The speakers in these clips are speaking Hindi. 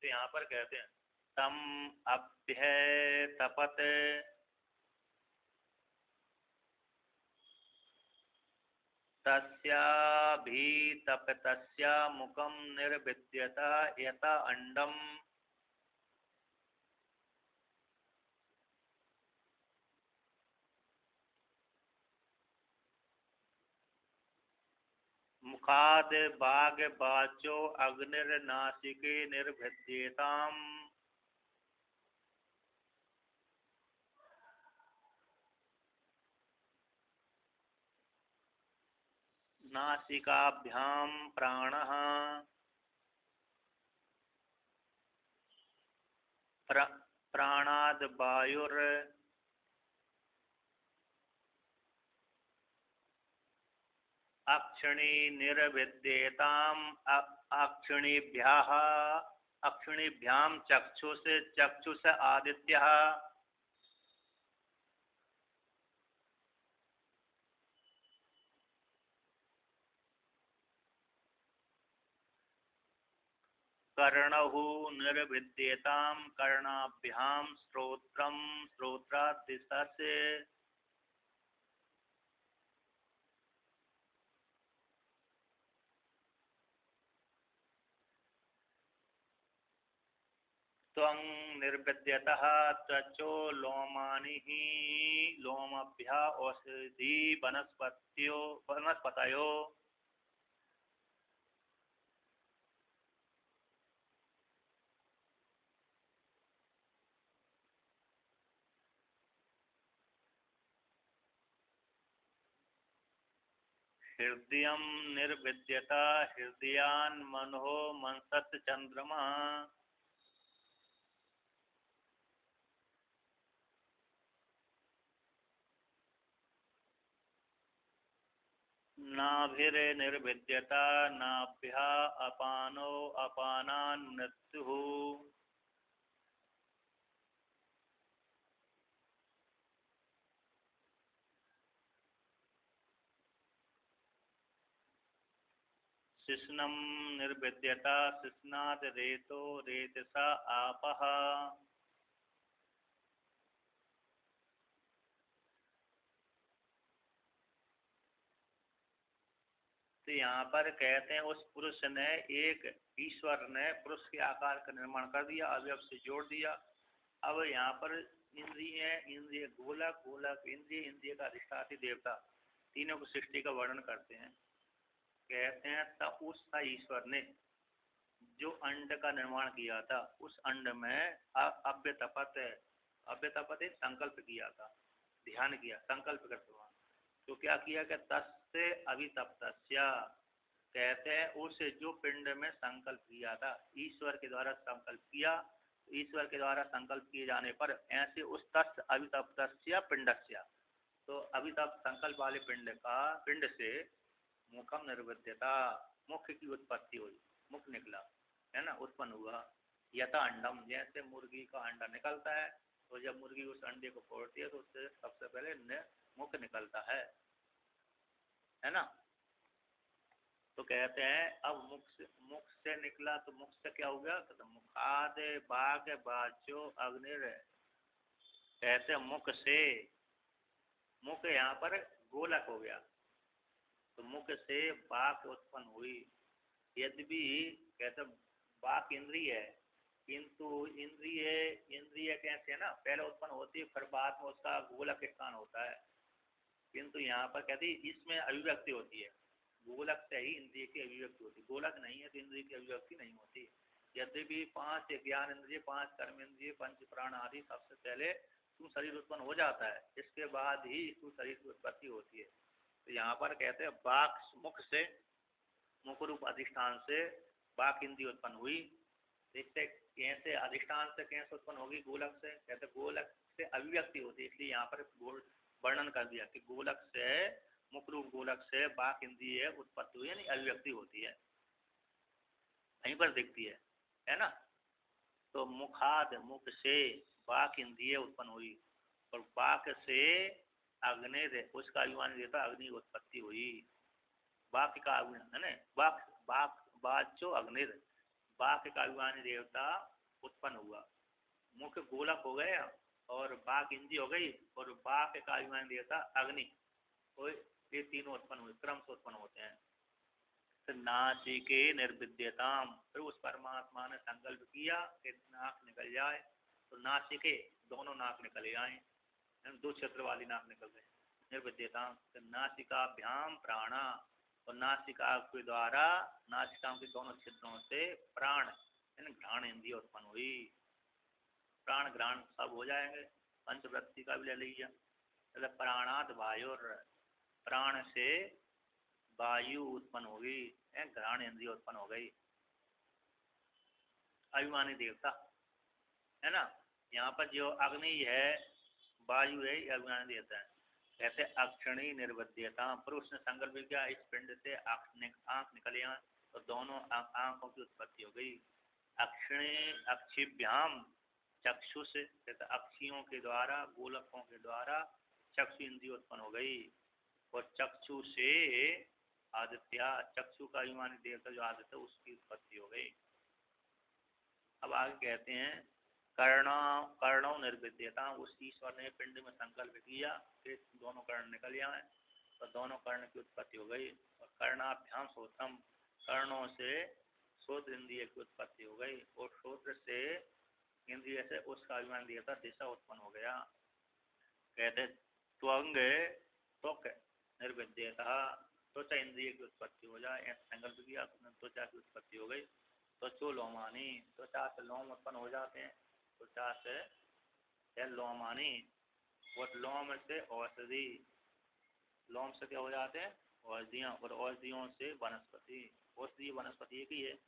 तो यहाँ पर कहते हैं तम अभ्य तपत, तस्याभितप्तस्य मुखं निर्विद्यत यथा अंडम। मुखाद बाग बाचो अग्निर्नासिके निर्भिद्येताम्। नासिकाभ्यां प्राणः प्राणाद वायुर अक्षिणी निर्विद्येताम्। अक्षिणीभ्यः अक्षिणीभ्यां चक्षुष चक्षुष आदित्यः। कर्णहु निर्विद्येतां कर्णाभ्यां श्रोत्रं श्रोत्रादिशस्य। त्वं निर्विद्यतः त्वचो लोमानि लोमभ्य औषधि वनस्पतयो। हृदयं निर्विद्यत हृदयान् मनोः मनसत् चंद्रमा। नाभिर्निर्विद्यत नाभ्यः अपानो अपानान् मृत्युः। शिश्नं निर्विद्यत शिश्नात् रेतो रेतसा आपः। तो यहाँ पर कहते हैं उस पुरुष ने, एक ईश्वर ने पुरुष के आकार का निर्माण कर दिया, अवयव से जोड़ दिया। अब यहाँ पर इंद्रिय इंद्रिय गोलक गोलक इंद्रिय इंद्रिय का अधिष्ठात्री देवता, तीनों को सृष्टि का वर्णन करते हैं। कहते हैं तब उस ईश्वर ने जो अंड का निर्माण किया था, उस अंड में अभ्यतपत संकल्प किया था, ध्यान किया, संकल्प करते हुआ। तो क्या किया कि तस्य अभितप्तस्य, कहते हैं उस जो पिंड में संकल्प किया था, ईश्वर के द्वारा संकल्प किया, ईश्वर के द्वारा संकल्प किए जाने पर ऐसे उस तस्य अभितप्तस्य पिंडस्य, तो अभितप्त संकल्प वाले पिंड से मुखम निर्विद्यता, मुख की उत्पत्ति हुई, मुख निकला, है ना, उत्पन्न हुआ। यथा अंडम, जैसे मुर्गी का अंडा निकलता है, तो जब मुर्गी उस अंडे को फोड़ती है तो उससे सबसे पहले मुख निकलता है ना। तो कहते हैं अब मुख से निकला, तो मुख से क्या हो गया, तो मुखाद बाग बाचो अग्निर, कहते मुख से, मुख यहाँ पर गोलक हो गया, तो मुख से बाक उत्पन्न हुई। यद्यपि कहते बाक इंद्रिय है, किंतु इंद्रिय इंद्रिय कैसे है ना, पहले उत्पन्न होती है फिर बाद में उसका गोलक स्थान होता है। किंतु यहाँ पर कहते हैं इसमें अभिव्यक्ति होती है, गोलक से ही इंद्रिय की अभिव्यक्ति होती है, गोलक नहीं है तो इंद्रिय की अभिव्यक्ति नहीं होती। यद्यपि 5 ज्ञान इंद्रिय, 5 कर्म इंद्रिय, 5 प्राण आदि सबसे पहले तू शरीर उत्पन्न हो जाता है, इसके बाद ही तू शरीर की उत्पत्ति होती है। तो यहाँ पर कहते हैं बाक मुख से, मुख रूप अधिष्ठान से बाक इंद्रिय उत्पन्न हुई। इससे कैसे अधिष्ठान से कैसे उत्पन्न होगी, गोलक से, कहते गोलक से अभिव्यक्ति होती है, इसलिए यहाँ पर वर्णन कर दिया कि गोलक से, मुख रूप गोलक से बाक इंद्रिय उत्पत्ति हुई, यानी अभिव्यक्ति होती है, वहीं पर दिखती है ना। तो मुखाद, मुख से बाक इंद्रिय उत्पन्न हुई, और बाक से अग्नि, उसका अभिमान देता अग्नि की उत्पत्ति हुई। बाक का अभिमान है ना, बाक बाक बाचो अग्निर, बाघ का अभिमानी देवता उत्पन्न हुआ। मुख्य गोलक हो गए और बाघ इंद्री हो गई और बाघ का अभिमानी देवता अग्नि, तो ये तीनों उत्पन्न हुए, क्रम से उत्पन्न होते हैं। फिर नासिके निर्विद्यताम, फिर उस परमात्मा ने संकल्प किया कि नाक निकल जाए, तो नासिके दोनों नाक निकले आए, दो क्षेत्र वाली नाक निकल गए। निर्विद्यताम, तो नासिकाभ्याम प्राणा, और नासिका के द्वारा नासिका के दोनों क्षेत्रों से प्राण घ्राण इंद्रिय उत्पन्न हुई। प्राण घ्राण सब हो जाएंगे। पंचवृत्ति का भी ले लीजिए, मतलब प्राणात वायुर, प्राण से वायु उत्पन्न हो गई, घ्राण इंद्रिय उत्पन्न हो गई। अभिमानी देवता है ना। यहाँ पर जो अग्नि है, वायु है, ये अभिमानी देवता है। कहते अक्षणी निर्वध्यता, पर उसने संकल्प किया इस पिंड से आंख निकले आए, तो दोनों आंखों की उत्पत्ति हो गई। अक्षिणी अक्षिभ्याम चक्षुष, कहते अक्षियों के द्वारा, गोलकों के द्वारा चक्षु इंद्रिय उत्पन्न हो गई। और चक्षु से आदित्य, चक्षु का अभिमानी देवता जो आदित्य, उसकी उत्पत्ति हो गई। अब आगे कहते हैं कर्णों निर्विद्यता, उस ईश्वर ने पिंड में संकल्प किया कि दोनों कर्ण निकल जाए, तो दोनों कर्ण की उत्पत्ति हो गई। और कर्णाभ्याम श्रोत्रम, कर्णों से श्रोत्र इंद्रिय की उत्पत्ति हो गई, और श्रोत्र से इंद्रिय से उसका अभिमान दिया था, दिशा उत्पन्न हो गया। कहते त्वंग त्वक निर्विद्यता, त्वचा इंद्रिय की उत्पत्ति हो जाए, संकल्प किया, त्वचा की उत्पत्ति हो गई। त्वचो लोमानी, त्वचा से लोम उत्पन्न हो जाते हैं, त्वचा से लोमानी, और लोम से औषधि, लोम से क्या हो जाते हैं औषधियाँ, और औषधियों से वनस्पति। औषधि वनस्पति एक ही है।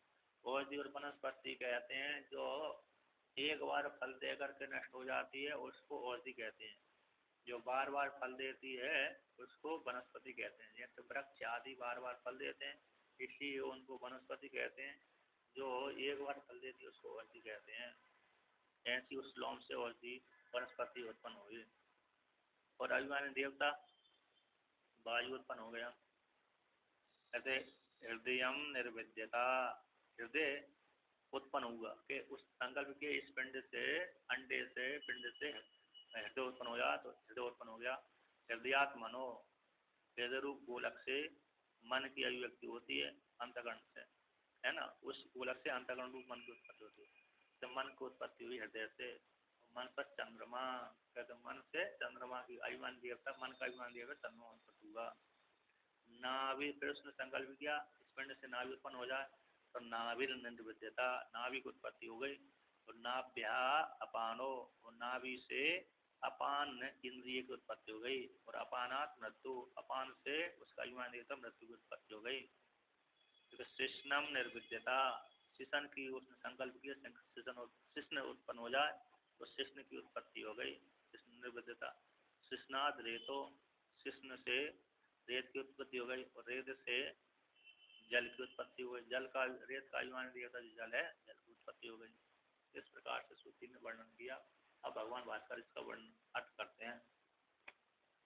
औषधि और वनस्पति कहते हैं जो एक बार फल दे करके नष्ट हो जाती है, उसको औषधि कहते हैं। जो बार बार फल देती है उसको वनस्पति कहते हैं। जैसे वृक्ष आदि बार बार फल देते हैं, इसलिए उनको वनस्पति कहते हैं। जो एक बार फल देती है उसको औषधि कहते हैं। ऐसी उस लोम से औषधि वनस्पति उत्पन्न हुई। और अभिमानी देवता वायु उत्पन्न हो गया। कहते हृदय निर्विद्यता, हृदय उत्पन्न हुआ कि उस संकल्प के इस पिंड से, अंडे से, पिंड से हृदय उत्पन्न हो गया, तो हृदय उत्पन्न हो गया। हृदयात मनो, हृदय रूप गोलक से मन की अभिव्यक्ति होती है अंतकरण से, है ना। उस गोलक से अंतकरण रूप मन की उत्पत्ति होती है। तो मन की उत्पत्ति हुई हृदय से। मन पर चंद्रमा, कहते मन से चंद्रमा की अभिमान देवता, मन का अभिमान देवता चंद्रमा उत्पत्ति हुआ। नाभि, फिर उसने संकल्प किया इस पिंड से नाभि उत्पन्न हो जाए, तो नाभि निर्विद्यता, नाभि की उत्पत्ति हो गई। और नाभ्या अपानो, और नाभि से अपान इंद्रिय की उत्पत्ति हो गई। और अपानात मृत्यु, अपान से उसका अभिमान देवता मृत्यु की उत्पत्ति हो गई। तो शिष्णम निर्विद्यता, शिशन की उसने संकल्प किया शिष्ण उत्पन्न हो जाए, तो शिष्ण की उत्पत्ति हो गई। शिष्ण निर्विद्यता। शिष्णाद रेतो, शिष्ण से रेत की उत्पत्ति हो गई, और रेत से जल की उत्पत्ति हो गई। जल का, रेत का अभिमान देवता जो जल है, जल की उत्पत्ति हो गई। इस प्रकार से श्रुति ने वर्णन किया। अब भगवान भास्कर इसका वर्णन अर्थ करते हैं,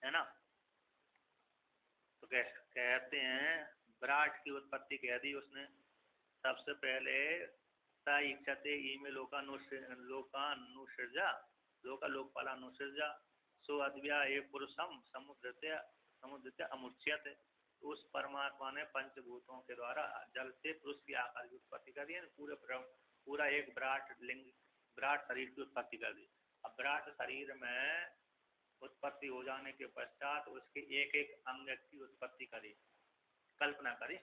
है ना। तो कहते हैं विराट की उत्पत्ति कह दी उसने। सबसे पहले सा इच्छते ईमे लोकानुसृजा, लोकपालानुसृजा, सो अद्व्या ये पुरुषम समुद्रते अमुच्यत। उस परमात्मा ने पंचभूतों के द्वारा जल से पुरुष की आकार की उत्पत्ति कर दी है। पूरा एक विराट लिंग, विराट शरीर की उत्पत्ति कर दी। अब विराट शरीर में उत्पत्ति हो जाने के पश्चात उसके एक एक अंग की उत्पत्ति करी, कल्पना करी।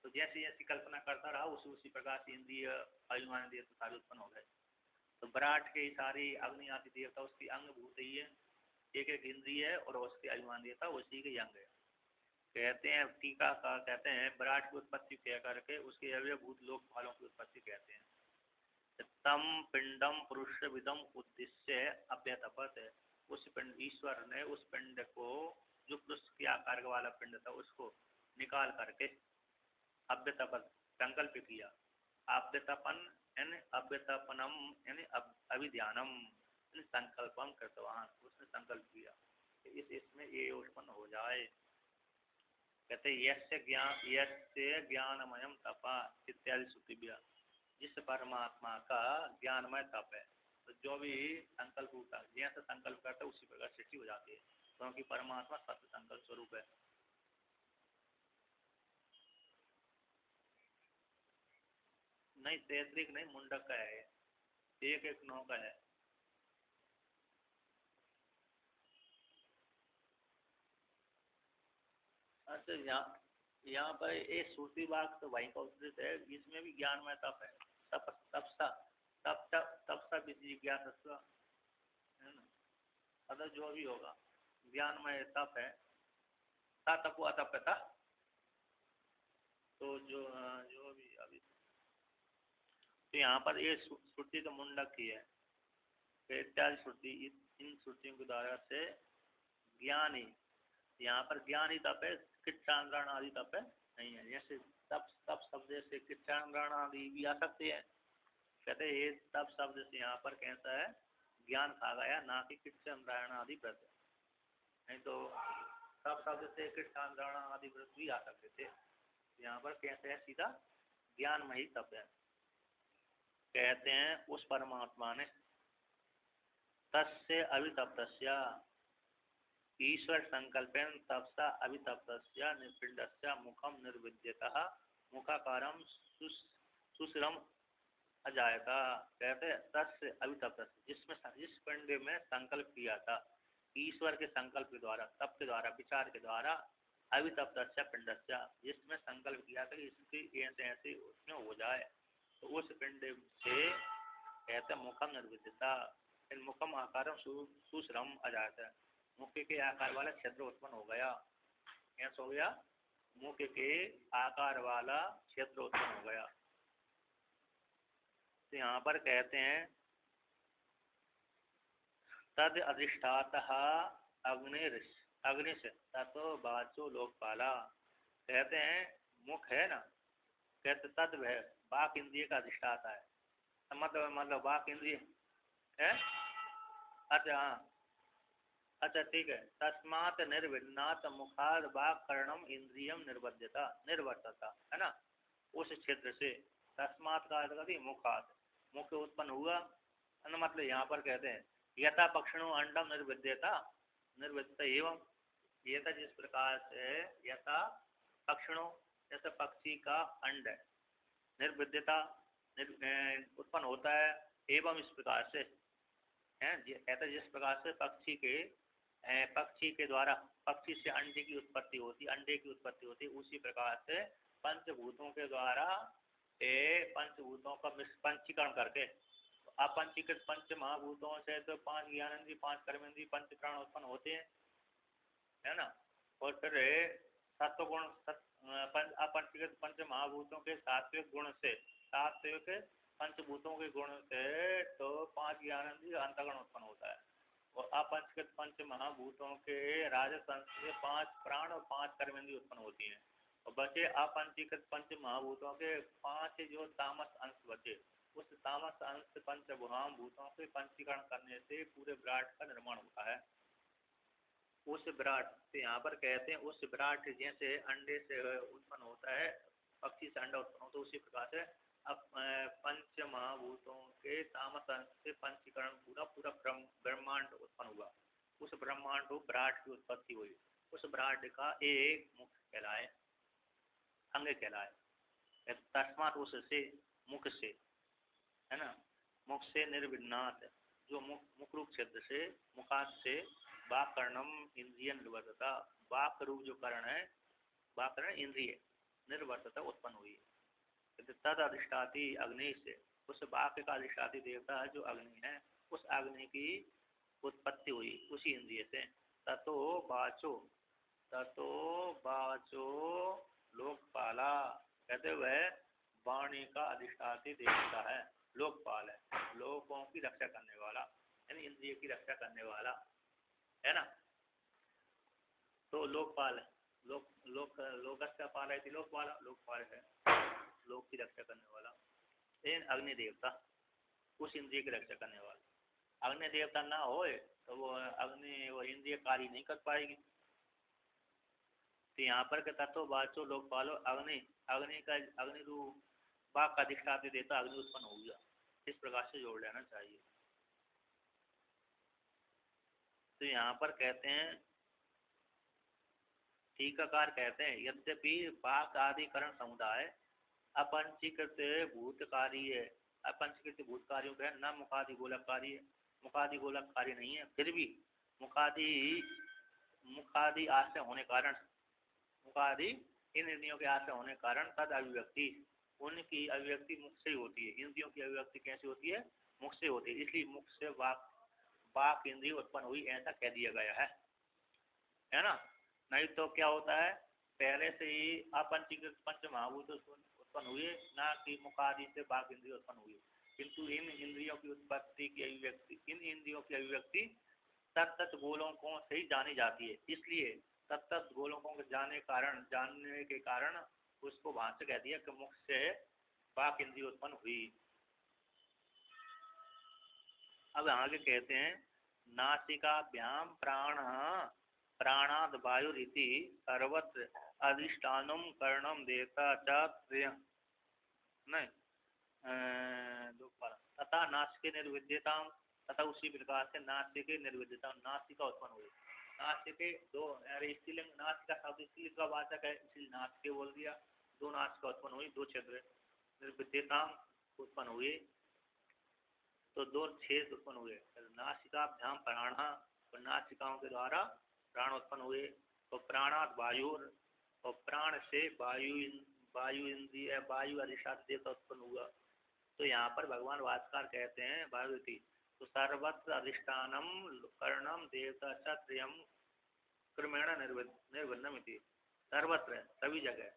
तो जैसी जैसी कल्पना करता रहा उसी प्रकार से इंद्रिय अभिमान देवता सारे उत्पन्न हो गए। तो विराट के सारी अग्नि आदि देवता उसकी अंग भूत ही है, एक एक इंद्रिय है, और उसके अभिमान देवता उसी के अंग है। कहते हैं टीका का, कहते हैं विराट की उत्पत्ति कह करके उसके अवयभूत लोकपालों की उत्पत्ति कहते हैं। तम पिंडम पुरुष विदम उद्देश्य अभ्यतपत, उस पिंड, ईश्वर ने उस पिंड को, जो पुरुष के आकार वाला पिंड था, उसको निकाल करके अभ्यतपन संकल्प किया। अभ्यतपन यानी अभ्यतपनम यानी अभिध्यानम, संकल्पम कृतवान, उसने संकल्प किया इसमें ये उत्पन्न हो जाए। कहते यस्य ज्ञानमयम तपा इत्यादि श्रुतिभ्या, जिस परमात्मा का ज्ञानमय तप है। तो जो भी संकल्प होता है, जैसे संकल्प करता है उसी प्रकार सृष्टि हो जाती है, क्योंकि परमात्मा सत्य संकल्प स्वरूप है। नहीं, तैतृक नहीं, मुंडक का है, एक एक नौ का है। अच्छा, यहाँ पर ये श्रुति वाक तो वहीं का उद्धृत है, इसमें भी ज्ञान में तप है। तप तपसा तप तप तपसा जिज्ञासा, है ना। अतः जो भी होगा ज्ञान में तप है। ता तप हुआ तप था। तो जो जो भी अभी तो यहाँ पर ये श्रुति तो मुंडक की है, इत्यादि श्रुति, इन श्रुतियों के द्वारा से ज्ञान ही, यहाँ पर ज्ञान ही तप है, किच्चांद्रण आदि तप है नहीं है। जैसे तप तप शब्द से किच्चांद्रण आदि भी आ सकते हैं। कहते ये तप शब्द से यहाँ पर कैसा है, ज्ञान खा गया, ना कि किच्चांद्रण आदि व्रत। नहीं तो तप शब्द से किच्चांद्रण आदि व्रत भी आ सकते थे। यहाँ पर कैसे है, सीधा ज्ञान में ही तप है। कहते हैं उस परमात्मा ने तस्य अभितप्तस्य ईश्वर संकल्पेन तपसा अभितप्तस्य निपिंडस्य मुखम निर्विद्यतः मुखाकारम सुशिरम अजायता। कहते हैं तस्य अभितप्त, जिसमें जिस पिंड में संकल्प किया था ईश्वर के संकल्प के द्वारा, तप के द्वारा, विचार के द्वारा, अभितप्तस्य पिंडस्य, जिसमें संकल्प किया था कि इसकी ऐसे ऐसे उसमें हो जाए, तो उस पिंड से कहते मुखम निर्विद्यता, इन मुखम आकार सुश्रम अजायता, मुख के आकार वाला क्षेत्र उत्पन्न हो गया। कैसे हो गया, मुख के आकार वाला क्षेत्र उत्पन्न हो गया। तो यहाँ पर कहते हैं तद अधिष्ठातः अग्निश ततो वाचो लोकपाला। कहते हैं मुख है ना, कहते तद वह वाक इंद्रिय का अधिष्ठाता है। मतलब वाक इंद्रिय है। अच्छा हाँ, अच्छा ठीक है। तस्मात् निर्विन्नात् मुखाद वाक करणम इंद्रियम निर्वर्तता, है ना। उस क्षेत्र से तस्मात् का अर्थ मुखात, मुख उत्पन्न हुआ, मतलब यहाँ पर कहते हैं यथा पक्षिणो अंडम निर्विद्यता निर्विद्यता एवं, यथा जिस प्रकार से यथा पक्षिणों, जैसे पक्षी का अंड है, निर्विद्यता उत्पन्न होता है, एवं इस प्रकार से है, ऐसा जिस प्रकार से पक्षी के द्वारा पक्षी से अंडे की उत्पत्ति होती, उसी प्रकार से पंचभूतों के द्वारा पंचभूतों का पंचीकरण करके, अपंचीकृत पंच महाभूतों से तो 5 ज्ञानेंद्रिय, 5 कर्मेंद्रिय, पंच प्राण उत्पन्न होते हैं, है ना। और फिर सत्वगुण अपंचीकृत पंच महाभूतों के सात्विक गुण से, सात्विक पंचभूतों के गुण से तो 5 ज्ञानेंद्रिय अंतगुण उत्पन्न होता है। और अपंचीकृत पंच महाभूतों के राजस अंश से 5 प्राण और 5 कर्मेंद्रिय उत्पन्न होती हैं। और बचे अपंचीकृत पंच महाभूतों के 5 जो तामस अंश बचे, उस तामस अंश पंच महाभूतों के पंचीकरण करने से पूरे विराट का निर्माण होता है। उस विराट से यहाँ पर कहते हैं उस विराट जैसे अंडे से उत्पन्न होता है, पक्षी से अंडा उत्पन्न होता है, उसी प्रकार से अब पंच महाभूतों के तामस अंश से पंचीकरण पूरा पूरा ब्रह्मांड उत्पन्न हुआ। उस ब्रह्मांड को विराट की उत्पत्ति हुई। उस विराट का एक मुख कहलाए, अंग कहलाए। तस्मात उससे, मुख से, है ना, मुख से निर्विन्नात, जो मुख रूप क्षेत्र से, मुखात से वाक कर्णम इंद्रिय निर्वर्तता, वाक रूप जो कर्ण है, वाक कर्ण इंद्रिय निर्वर्तता उत्पन्न हुई। तद अधिष्ठाती अग्नि से, उस वाक का अधिष्ठाती देवता जो अग्नि है, उस अग्नि की उत्पत्ति हुई उसी इंद्रिय से। ततो वाचो लोकपाला, कहते हुए वाणी का अधिष्ठाती देवता है, लोकपाल है, लोगों की रक्षा करने वाला, यानी इंद्रिय की रक्षा करने वाला, है ना। तो लोकपाल है, लोकस्य पाल है, लोकपाल है, लोक की रक्षा करने वाला। लेकिन अग्नि देवता उस इंद्रिय की रक्षा करने वाला। अग्नि देवता ना होए तो वो अग्नि वो इंद्रिय कार्य नहीं कर पाएगी। तो यहाँ पर कहता तो वाचो लोकपालो, अग्नि का अग्नि रूप वाक का अधिष्ठात्री देवता अग्नि उत्पन्न हो गया। इस प्रकार से जोड़ लेना चाहिए। तो यहाँ पर कहते हैं, टीकाकार कहते हैं, यद्यपि वाक आदि करण समुदाय अपंचीकृत भूतकार्य, अपंचीकृत भूत कार्यों का न मुखादि गोलक कार्य, मुखादि गोलक कार्य नहीं है, फिर भी मुखादि मुखादि आश्रय होने कारण, मुखादि इन इंद्रियों के आश्रय होने कारण तद अभिव्यक्ति, उनकी अभिव्यक्ति मुख से ही होती है। इंद्रियों की अभिव्यक्ति कैसे होती है? मुख से होती है। इसलिए मुख से वाक वाक इंद्रिय उत्पन्न हुई, ऐसा कह दिया गया है ना। नहीं तो क्या होता है, पहले से ही अपंचीकृत पंच महाभूत उत्पन्न हुए, ना कि मुखादि से वाक इंद्रिय उत्पन्न हुई। किंतु इन इंद्रियों की उत्पत्ति की अभिव्यक्ति, इन इंद्रियों की अभिव्यक्ति तत्त गोलोकों से ही जानी जाती है। इसलिए तत्त गोलोकों के जानने के कारण उसको वहां से कह दिया कि मुख से वाक इंद्रिय उत्पन्न हुई। अब आगे कहते हैं, नासिकाभ्याम प्राण प्राणाद वायुरिति सर्वत्र अधिष्ठानम कर्णम देवता च नहीं तथा नासिके निर्विद्यता, तथा उसी प्रकार से नासिके निर्विद्यता, नासिका उत्पन्न हुई। नासिके दो, अरे स्त्रीलिंग, नासिका शब्द स्त्रीलिंग का वाचक है, इसलिए नासिके बोल दिया। दो नासिका उत्पन्न हुई, दो छिद्र। निर्विद्यता उत्पन्न हुई, तो दो छेद उत्पन्न हुए। नासिकाभ्याम प्राण, और नासिकाओं के द्वारा प्राण उत्पन्न हुए। तो प्राणात वायु, और प्राण से वायु इंद्रिय, वायु अधिष्ठान देवता उत्पन्न हुआ। तो यहाँ पर भगवान वास्कार कहते हैं वायुति, तो सर्वत्र अधिष्ठानम कर्णम देवता त्रयम क्रमेण निर्बंधम इति। सर्वत्र सभी जगह,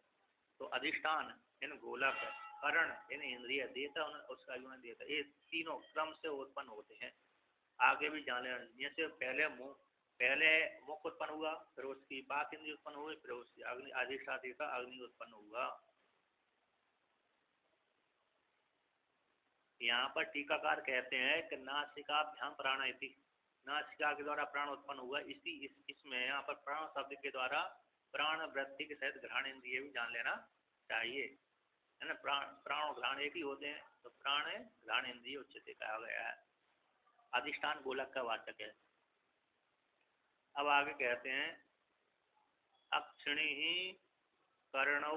तो अधिष्ठान इन गोलक, कर्ण इन इंद्रिय, देवता उसका देवता, ये तीनों क्रम से उत्पन्न होते हैं। आगे भी जाने, जैसे पहले मुख उत्पन्न हुआ, फिर उसकी बात इंद्रिय उत्पन्न हुई, फिर उसकी अग्नि अधिष्ठात्री का अग्नि उत्पन्न हुआ। यहाँ पर टीकाकार कहते हैं कि नासिकाभ्याम प्राण इति, नासिका के द्वारा प्राण उत्पन्न हुआ। इसमें यहाँ पर प्राण शब्द के द्वारा प्राण वृत्ति के सहित घ्राण इंद्रिय भी जान लेना चाहिए, है ना। प्राण घ्राण एक ही होते हैं, तो प्राण घ्राण इंद्रिय उच्चते कहा गया है। अधिष्ठान गोलक का वाचक है। अब आगे कहते हैं, अक्षिणी कर्णौ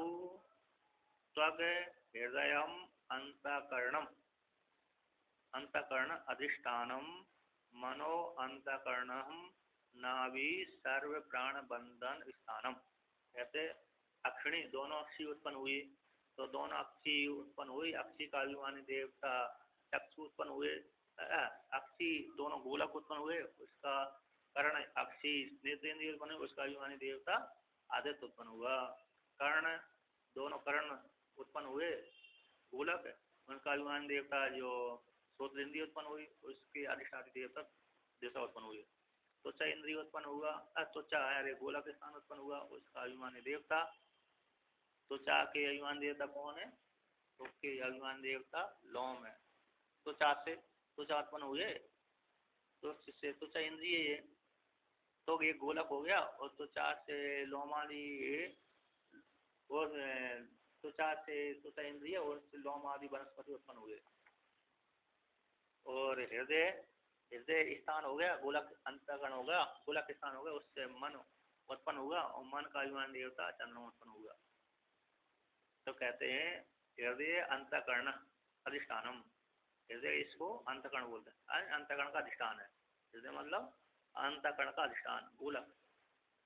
त्वग हृदयम अंतकरणम, अंतकरण अधिष्ठानम मनो अंतकरणम नाभि सर्व प्राण बंधन स्थानम। ऐसे अक्षिणी दोनों अक्षी उत्पन्न हुई, तो दोनों अक्षी उत्पन्न हुई, अक्षी का अभिमानी देवता चक्षु उत्पन्न हुए, अक्षी दोनों गोलक उत्पन्न हुए, उसका कर्ण अक्षी नेत्रेंद्रिय उत्पन्न हुए, उसका अभिमानी देवता आदित्य उत्पन्न हुआ। कर्ण दोनों कर्ण उत्पन्न हुए गोलक, उनका अभिमानी देवता जो श्रोत्र उत्पन्न हुई, उसके अधिष्ठात्री देवता देवता उत्पन्न हुए। त्वचा इंद्रिय उत्पन्न हुआ, त्वचा अरे गोलक स्थान उत्पन्न हुआ, उसका अभिमानी देवता। त्वचा के अभिमान देवता कौन है? उसके अभिमान देवता लोम है। त्वचा से त्वचा उत्पन्न हुए, तो से त्वचा इंद्रिय है, तो ये गोलक हो गया। और त्वचा से लोमादि, और त्वचा से त्वचा इंद्रिय और लोम आदि वनस्पति उत्पन्न हुए। और हृदय, हृदय स्थान हो गया, गोलक अंतःकरण हो गया, गोलक स्थान हो गया, उससे मन उत्पन्न हुआ, और मन का अभिमान देवता चंद्रमा उत्पन्न हुआ। तो कहते हैं हृदय अंतःकरण अधिष्ठानम, हृदय इसको अंतःकरण बोलते हैं, अंतःकरण का अधिष्ठान है। हृदय मतलब अंतःकरण का अधिष्ठान, गोलक।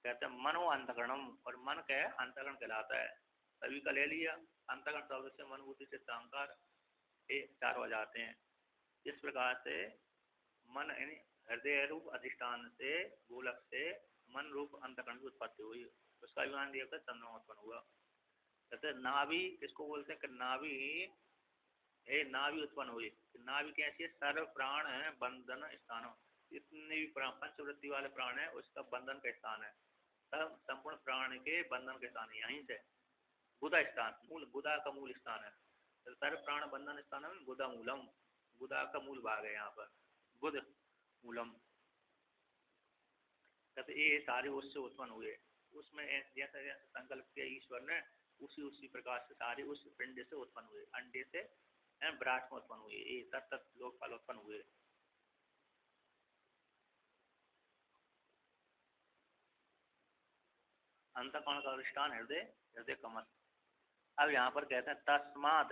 कहते हैं मनो अंतःकरणम, और मन का अंतःकरण कहलाता है। सभी का ले लिया, अंतःकरण शब्द से मन बुद्धि चित्त अहंकार ये चार हो जाते हैं। इस प्रकार से मन यानी हृदय रूप अधिष्ठान से, गोलक से मन रूप अंतःकरण की उत्पत्ति हुई, उसका अभिमान देवता चंद्रमा उत्पन्न हुआ। जैसे नाभि किसको बोलते हैं कि नाभि उत्पन्न हुई। नाभि कैसी है? सर्व प्राण है बंधन स्थान, जितने भी पंचवृत्ति वाले प्राण है उसका बंधन का स्थान है। सब संपूर्ण प्राण के बंधन के स्थान है, यहीं से बुधा स्थान, मूल बुधा का मूल स्थान है। तो सर्व प्राण बंधन स्थान है बुधा मूलम, बुधा का मूल भाग है यहाँ पर, बुध मूलम। कहते ये सारे उससे उत्पन्न हुए। उसमें जैसा जैसा संकल्प किया ईश्वर ने, उसी उसी प्रकार से सारे उस पिंड से उत्पन्न हुए, अंडे से विराट में उत्पन्न हुए, ये तत्त लोकपाल उत्पन्न हुए। अंतःकरण का अधिष्ठान हृदय, हृदय कमल। अब यहाँ पर कहते हैं तस्माद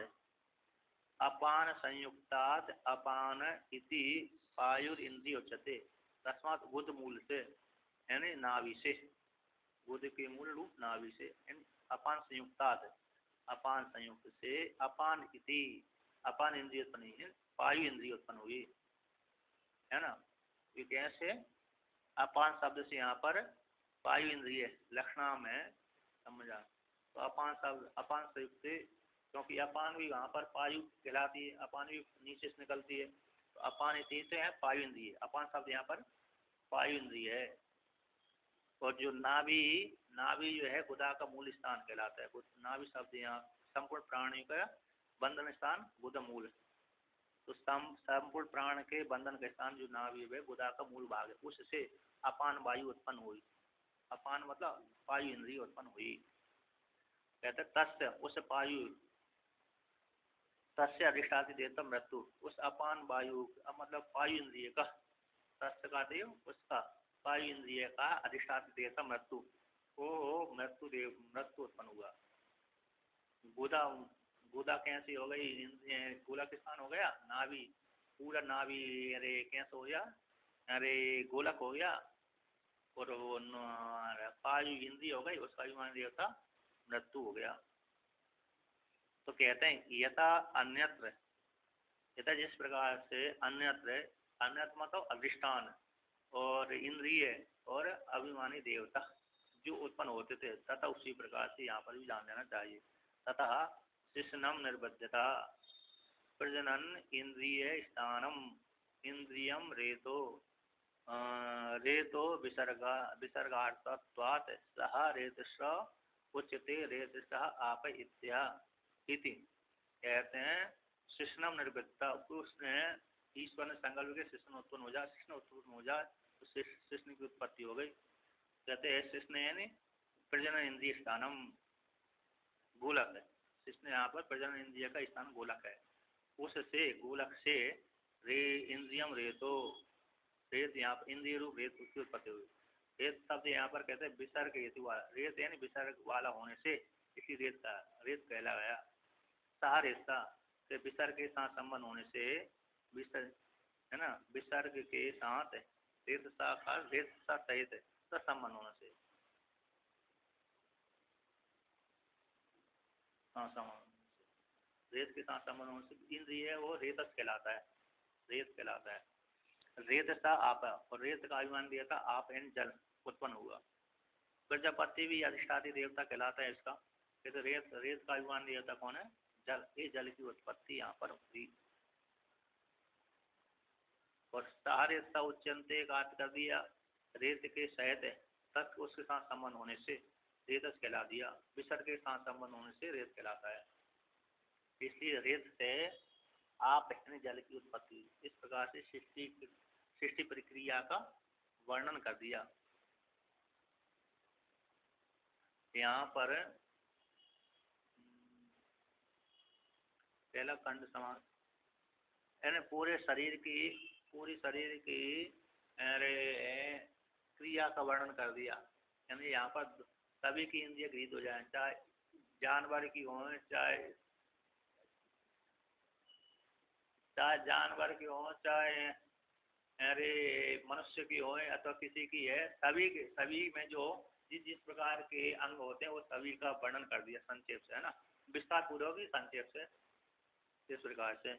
अपान संयुक्ताद अपान इति वायुर इंद्रिय उच्यते। तस्मात बुध मूल से यानी नाभि से, बुध के मूल रूप नाभि से, अपान संयुक्ताद अपान संयुक्त से, अपान इति अपान इंद्रिय उत्पन्न है, वायु इंद्रिय उत्पन्न हुई है ना। ये कैसे? अपान शब्द से यहाँ पर वायु इंद्रिय लक्षणा में समझा। तो अपान शब्द अपान संयुक्त, क्योंकि अपान भी वहाँ पर वायु कहलाती है, अपान भी नीचे से निकलती है, तो अपान इति से है वायु इंद्रिय, अपान शब्द यहाँ पर वायु इंद्रिय है। और जो नाभि, नाभि जो है गुदा का मूल स्थान कहलाता है। नाभि शब्द यहाँ संपूर्ण प्राणी का बंधन स्थान गुदा मूल, तो संपूर्ण प्राण के बंधन का स्थान जो नाभि है गुदा का मूल भाग है, उससे अपान वायु उत्पन्न हुई। अपान मतलब वायु इंद्रिय उत्पन्न हुई। कहते तस्य उस वायु, तस्य अधिष्ठाति देवता मृत्यु, उस अपान वायु मतलब वायु इंद्रिय का, तस्य का देव उसका वायु इंद्रिय का अधिष्ठाति देवता मृत्यु, वो मृत्यु देव मृत्यु उत्पन्न हुआ। गुदा, गुदा कैसे हो गई? गुदा के स्थान हो गया नाभि, पूरा नाभि, अरे कैसे हो गया? अरे गोलक हो गया, और वो वायु इंद्रिय हो गई, उसका अभिमान देवता मृत्यु हो गया। तो कहते हैं यथा अन्यत्र, यथा जिस प्रकार से अन्यत्र, अन्यत्र मतलब अधिष्ठान और इंद्रिय और अभिमानी देवता जो उत्पन्न होते थे, तथा उसी प्रकार से यहाँ पर भी जान लेना चाहिए। तथा शिशनम निर्बद्धता प्रजनन इंद्रिय स्थानम इंद्रियम रेतो रेतो विसर्गा विसर्गार्थत्वात् सह रेतस उच्यते रेतस आप इत्या इति। कहते हैं शिशनम निर्बद्धता, उसने ईश्वर ने संकल्प के शिष्ण उत्पन्न हो जाए, शिष्ण उत्पन्न हो जाए तो शिष्ण की उत्पत्ति हो गई। कहते हैं शिष्ण यानी प्रजनन इंद्रिय स्थानम गोलक है, शिष्ण यहाँ पर प्रजनन इंद्रिय का स्थान गोलक है, उससे गोलक से रे इंद्रियम रेतो, रेत यहाँ पर इंद्रिय रूप रेत की उत्पत्ति हुई। रेत शब्द यहाँ पर कहते हैं विसर्ग हेतु वाला, रेत यानी विसर्ग वाला होने से इसी रेत का रेत कहला गया। सहा रेता से विसर्ग के साथ संबंध होने से, विसर्ग है ना, विसर्ग के साथ रेत का रेत सहित संबंध होने से, हाँ संबंध रेत के साथ संबंध होने से इंद्रिय है वो रेतस कहलाता है, रेत कहलाता है। रेत आप, और रेत का अभिमान दिया था आप एंड जल उत्पन्न हुआ। प्रजापति भी अधिष्ठाती देवता कहलाता है इसका। तो रेत, रेत का अभिमान दिया था कौन है? जल, ये जल की उत्पत्ति यहाँ पर हुई। और सहारेता उच्चनते का अर्थ कर दिया रेत के सहित तक उसके साथ संबंध होने से रेतस कहला दिया, विसर्ग के साथ संबंध होने से रेत कहलाता है। इसलिए रेत से आप यानी जल की उत्पत्ति, इस प्रकार से सृष्टि प्रक्रिया का वर्णन कर दिया। यहाँ पर पहला खंड समास यानी पूरे शरीर की क्रिया का वर्णन कर दिया। यानी यहाँ पर सभी की इंद्रिय गृहीत हो जाए, चाहे जानवर की हो, चाहे जानवर की हो, चाहे अरे मनुष्य की हो अथवा किसी की है, सभी में जो जिस जिस प्रकार के अंग होते हैं वो सभी का वर्णन कर दिया संक्षेप से, है ना, विस्तार पूर्वक ही संक्षेप से इस प्रकार से।